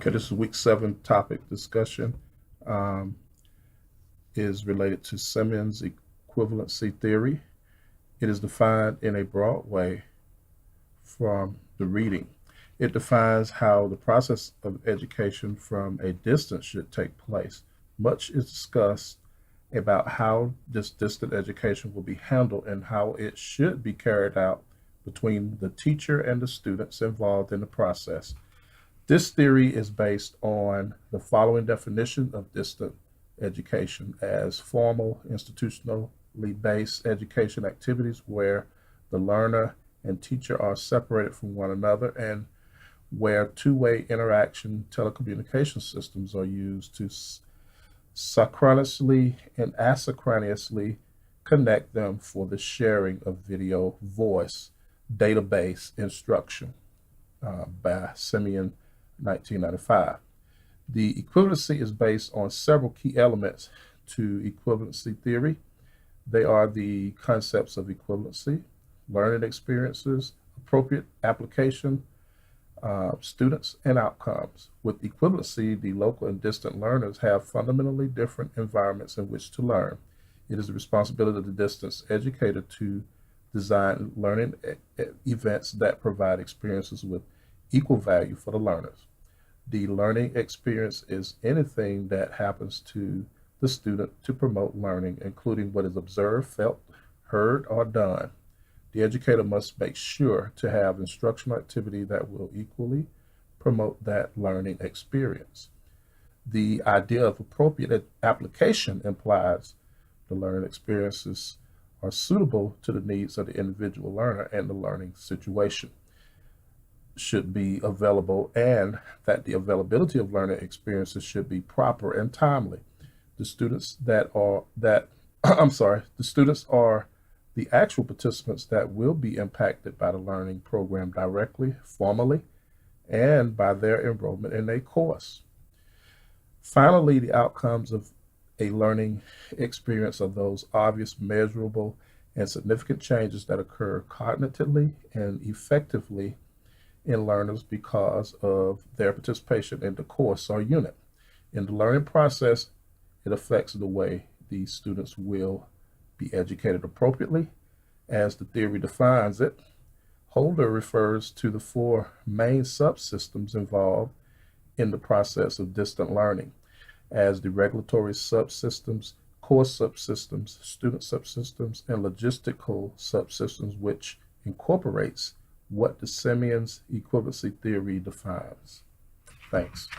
Okay, this is week 7 topic discussion. Is related to Simon's equivalency theory. It is defined in a broad way from the reading. It defines how the process of education from a distance should take place. Much is discussed about how this distant education will be handled and how it should be carried out between the teacher and the students involved in the process. This theory is based on the following definition of distant education as formal, institutionally based education activities where the learner and teacher are separated from one another and where two-way interaction telecommunication systems are used to synchronously and asynchronously connect them for the sharing of video voice database instruction by Simeon 1995. The equivalency is based on several key elements to equivalency theory. They are the concepts of equivalency, learning experiences, appropriate application, students, and outcomes. With equivalency, the local and distant learners have fundamentally different environments in which to learn. It is the responsibility of the distance educator to design learning events that provide experiences with equal value for the learners. The learning experience is anything that happens to the student to promote learning, including what is observed, felt, heard, or done. The educator must make sure to have instructional activity that will equally promote that learning experience. The idea of appropriate application implies the learning experiences are suitable to the needs of the individual learner and the learning situation should be available, and that the availability of learning experiences should be proper and timely. The students the students are the actual participants that will be impacted by the learning program directly, formally, and by their enrollment in a course. Finally, the outcomes of a learning experience are those obvious, measurable, and significant changes that occur cognitively and effectively in learners because of their participation in the course or unit. In the learning process, it affects the way the students will be educated appropriately. As the theory defines it, Holder refers to the 4 main subsystems involved in the process of distant learning as the regulatory subsystems, course subsystems, student subsystems, and logistical subsystems, which incorporates what the Simon's equivalency theory defines. Thanks.